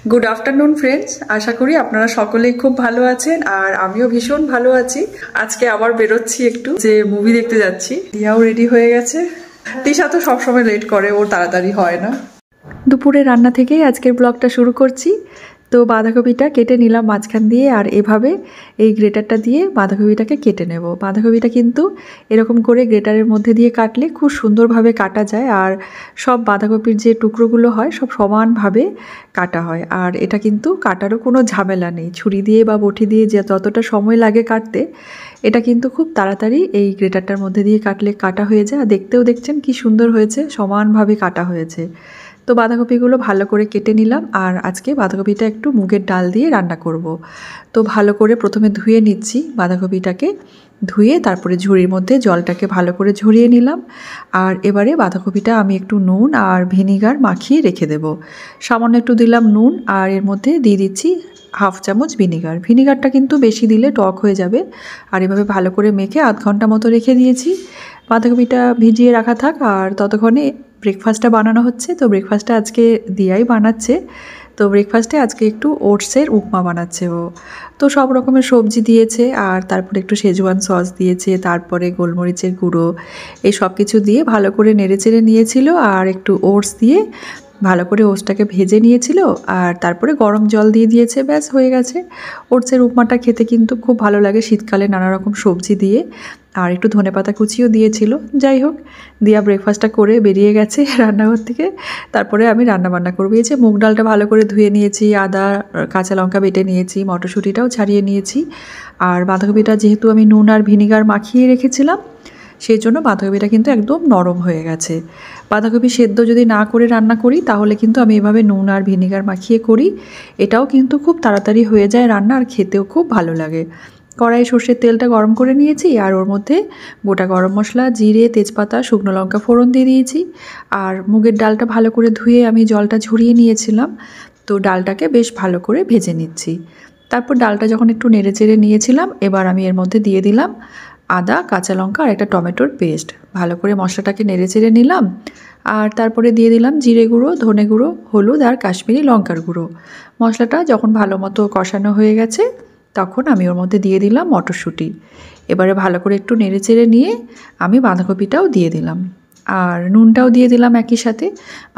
Good afternoon friends, আশা করি আপনারা সকলেই খুব ভালো আছেন আর আমিও ভীষণ ভালো আছি। আজকে আবার বেরোচ্ছি একটু যে মুভি দেখতে যাচ্ছি। দিয়াও রেডি হয়ে গেছে। তিশা তো সবসময় লেট করে, ওর তাড়াতাড়ি হয় না। দুপুরে রান্না থেকেই আজকের ব্লগটা শুরু করছি। তো বাঁধাকপিটা কেটে নিলাম মাঝখান দিয়ে, আর এভাবে এই গ্রেটারটা দিয়ে বাঁধাকপিটাকে কেটে নেব। বাঁধাকপিটা কিন্তু এরকম করে গ্রেটারের মধ্যে দিয়ে কাটলে খুব সুন্দরভাবে কাটা যায়, আর সব বাঁধাকপির যে টুকরোগুলো হয় সব সমানভাবে কাটা হয়। আর এটা কিন্তু কাটারও কোনো ঝামেলা নেই, ছুরি দিয়ে বা বটি দিয়ে যে যতটা সময় লাগে কাটতে, এটা কিন্তু খুব তাড়াতাড়ি এই গ্রেটারটার মধ্যে দিয়ে কাটলে কাটা হয়ে যায়। আর দেখতেও দেখছেন কি সুন্দর হয়েছে, সমানভাবে কাটা হয়েছে। তো বাঁধাকপিগুলো ভালো করে কেটে নিলাম, আর আজকে বাঁধাকপিটা একটু মুগের ডাল দিয়ে রান্না করব। তো ভালো করে প্রথমে ধুয়ে নিচ্ছি বাঁধাকপিটাকে, ধুয়ে তারপরে ঝুড়ির মধ্যে জলটাকে ভালো করে ঝরিয়ে নিলাম। আর এবারে বাঁধাকপিটা আমি একটু নুন আর ভিনিগার মাখিয়ে রেখে দেব। সামান্য একটু দিলাম নুন, আর এর মধ্যে দিয়ে দিচ্ছি হাফ চামচ ভিনিগার। ভিনিগারটা কিন্তু বেশি দিলে টক হয়ে যাবে। আর এভাবে ভালো করে মেখে আধ ঘন্টা মতো রেখে দিয়েছি। বাঁধাকপিটা ভিজিয়ে রাখা থাক, আর ততক্ষণে ব্রেকফাস্টটা বানানো হচ্ছে। তো ব্রেকফাস্টটা আজকে দিয়াই বানাচ্ছে। তো ব্রেকফাস্টে আজকে একটু ওটসের উপমা বানাচ্ছে ও। তো সব রকমের সবজি দিয়েছে, আর তারপরে একটু শেজওয়ান সস দিয়েছে, তারপরে গোলমরিচের গুঁড়ো, এই সব কিছু দিয়ে ভালো করে নেড়েচেড়ে নিয়েছিল। আর একটু ওটস দিয়ে ভালো করে ওটসটাকে ভেজে নিয়েছিল, আর তারপরে গরম জল দিয়ে দিয়েছে। ব্যাস হয়ে গেছে। ওটসের উপমাটা খেতে কিন্তু খুব ভালো লাগে শীতকালে নানা রকম সবজি দিয়ে, আর একটু ধনেপাতা কুচিও দিয়েছিল। যাই হোক, দিয়া ব্রেকফাস্টটা করে বেরিয়ে গেছে রান্নাঘর থেকে। তারপরে আমি রান্নাবান্না করবো। এই যে মুগ ডালটা ভালো করে ধুয়ে নিয়েছি, আদা কাঁচা লঙ্কা বেটে নিয়েছি, মটরশুঁটিটাও ছাড়িয়ে নিয়েছি। আর বাঁধাকপিটা যেহেতু আমি নুন আর ভিনিগার মাখিয়ে রেখেছিলাম, সেই জন্য বাঁধাকপিটা কিন্তু একদম নরম হয়ে গেছে। বাঁধাকপি সেদ্ধ যদি না করে রান্না করি, তাহলে কিন্তু আমি এভাবে নুন আর ভিনিগার মাখিয়ে করি। এটাও কিন্তু খুব তাড়াতাড়ি হয়ে যায় রান্না, আর খেতেও খুব ভালো লাগে। কড়াই সর্ষের তেলটা গরম করে নিয়েছি, আর ওর মধ্যে গোটা গরম মশলা, জিরে, তেজপাতা, শুকনো লঙ্কা ফোড়ন দিয়ে দিয়েছি। আর মুগের ডালটা ভালো করে ধুয়ে আমি জলটা ঝরিয়ে নিয়েছিলাম। তো ডালটাকে বেশ ভালো করে ভেজে নিচ্ছি। তারপর ডালটা যখন একটু নেড়েচেড়ে নিয়েছিলাম, এবার আমি এর মধ্যে দিয়ে দিলাম আদা, কাঁচা লঙ্কা আর একটা টমেটোর পেস্ট। ভালো করে মশলাটাকে নেড়েচেড়ে নিলাম, আর তারপরে দিয়ে দিলাম জিরে গুঁড়ো, ধনে গুঁড়ো, হলুদ আর কাশ্মীরি লঙ্কার গুঁড়ো। মশলাটা যখন ভালো মতো কষানো হয়ে গেছে, তখন আমি ওর মধ্যে দিয়ে দিলাম মটরশুঁটি। এবারে ভালো করে একটু নেড়েচেড়ে নিয়ে আমি বাঁধাকপিটাও দিয়ে দিলাম, আর নুনটাও দিয়ে দিলাম একই সাথে।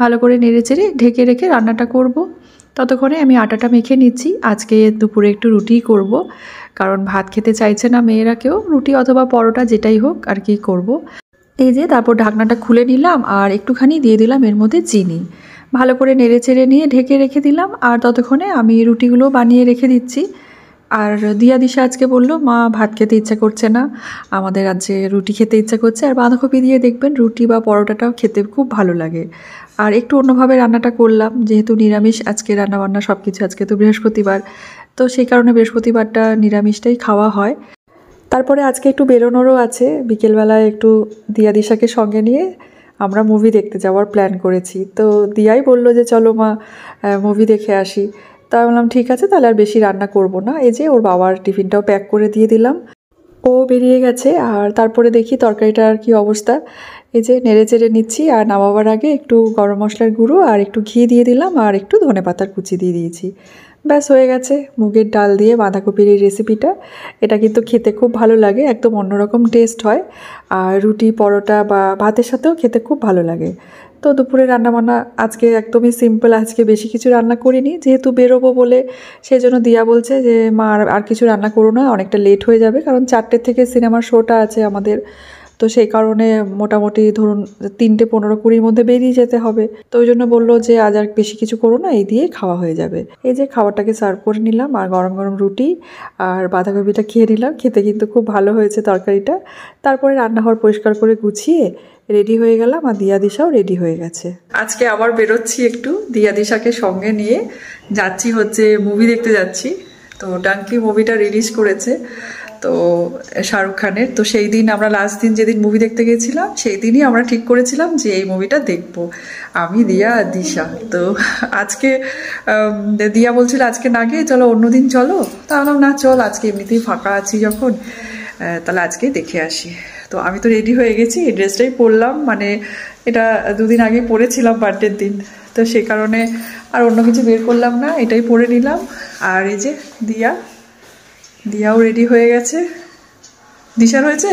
ভালো করে নেড়েচেড়ে ঢেকে রেখে রান্নাটা করব। ততক্ষণে আমি আটাটা মেখে নিচ্ছি। আজকে দুপুরে একটু রুটিই করব, কারণ ভাত খেতে চাইছে না মেয়েরা কেউ। রুটি অথবা পরোটা যেটাই হোক আর কি করব। এই যে তারপর ঢাকনাটা খুলে নিলাম, আর একটুখানি দিয়ে দিলাম এর মধ্যে চিনি। ভালো করে নেড়েচেড়ে নিয়ে ঢেকে রেখে দিলাম। আর ততক্ষণে আমি রুটিগুলো বানিয়ে রেখে দিচ্ছি। আর দিয়া দিশা আজকে বললো, মা ভাত খেতে ইচ্ছা করছে না, আমাদের আজকে রুটি খেতে ইচ্ছা করছে। আর বাঁধাকপি দিয়ে দেখবেন রুটি বা পরোটাটাও খেতে খুব ভালো লাগে। আর একটু অন্যভাবে রান্নাটা করলাম, যেহেতু নিরামিষ আজকে রান্নাবান্না সব কিছু। আজকে তো বৃহস্পতিবার, তো সেই কারণে বৃহস্পতিবারটা নিরামিষটাই খাওয়া হয়। তারপরে আজকে একটু বেরোনোরও আছে। বিকেলবেলায় একটু দিয়া দিশাকে সঙ্গে নিয়ে আমরা মুভি দেখতে যাওয়ার প্ল্যান করেছি। তো দিয়াই বললো যে চলো মা মুভি দেখে আসি। তা বললাম ঠিক আছে, তাহলে আর বেশি রান্না করব না। এই যে ওর বাবার টিফিনটাও প্যাক করে দিয়ে দিলাম, ও বেরিয়ে গেছে। আর তারপরে দেখি তরকারিটার কি অবস্থা। এই যে নেড়েচেড়ে নিচ্ছি, আর নামাবার আগে একটু গরম মশলার গুঁড়ো আর একটু ঘি দিয়ে দিলাম, আর একটু ধনেপাতার কুচি দিয়ে দিয়েছি। ব্যাস হয়ে গেছে মুগের ডাল দিয়ে বাঁধাকপির এই রেসিপিটা। এটা কিন্তু খেতে খুব ভালো লাগে, একদম অন্যরকম টেস্ট হয়। আর রুটি, পরোটা বা ভাতের সাথেও খেতে খুব ভালো লাগে। তো দুপুরে রান্নাবান্না আজকে একদমই সিম্পল। আজকে বেশি কিছু রান্না করিনি, যেহেতু বেরোবো বলে। সেই জন্য দিয়া বলছে যে মা আর কিছু রান্না করো না, অনেকটা লেট হয়ে যাবে, কারণ 4টে থেকে সিনেমার শোটা আছে আমাদের। তো সেই কারণে মোটামুটি ধরুন 3টে 15-20 মধ্যে বেরিয়ে যেতে হবে। তো ওই জন্য বললো যে আজ আর বেশি কিছু করো না, এই দিয়ে খাওয়া হয়ে যাবে। এই যে খাবারটাকে সার্ভ করে নিলাম, আর গরম গরম রুটি আর বাঁধাকপিটা খেয়ে নিলাম। খেতে কিন্তু খুব ভালো হয়েছে তরকারিটা। তারপরে রান্নাঘর পরিষ্কার করে গুছিয়ে রেডি হয়ে গেলাম, আর দিয়া দিশাও রেডি হয়ে গেছে। আজকে আবার বেরোচ্ছি একটু, দিয়া দিশাকে সঙ্গে নিয়ে যাচ্ছি হচ্ছে মুভি দেখতে যাচ্ছি। তো ডাঙ্কি মুভিটা রিলিজ করেছে তো শাহরুখ খানের। তো সেই দিন আমরা লাস্ট দিন যেদিন মুভি দেখতে গেছিলাম, সেই দিনই আমরা ঠিক করেছিলাম যে এই মুভিটা দেখবো, আমি, দিয়া আর দিশা। তো আজকে দিয়া বলছিল আজকে না গিয়ে চলো অন্যদিন চলো। তা বললাম না, চল, আজকে এমনিতেই ফাঁকা আছি যখন, তাহলে আজকেই দেখে আসি। তো আমি তো রেডি হয়ে গেছি, এই ড্রেসটাই পরলাম, মানে এটা 2 দিন আগে পরেছিলাম বার্থডের দিন। তো সে কারণে আর অন্য কিছু বের করলাম না, এটাই পরে নিলাম। আর এই যে দিয়াও রেডি হয়ে গেছে। দিশার হয়েছে?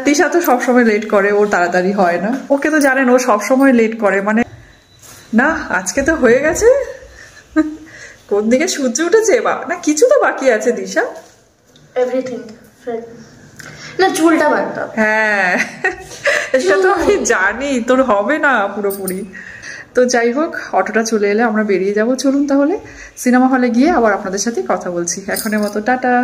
দিশা তো সবসময় লেট করে, ওর তাড়াতাড়ি হয় না। ওকে তো জানেন, ও সবসময় লেট করে, মানে না আজকে তো হয়ে গেছে। কোন দিকে সূর্য উঠেছে বা না, কিছু তো বাকি আছে দিশা। এভরিথিং না, চুলটা বাদ। হ্যাঁ এটা তো আমি জানি তোর হবে না পুরোপুরি। তো যাই হোক, অটোটা চলে এলে আমরা বেরিয়ে যাব। চলুন তাহলে সিনেমা হলে গিয়ে আবার আপনাদের সাথে কথা বলছি। এখনের মতো টাটা।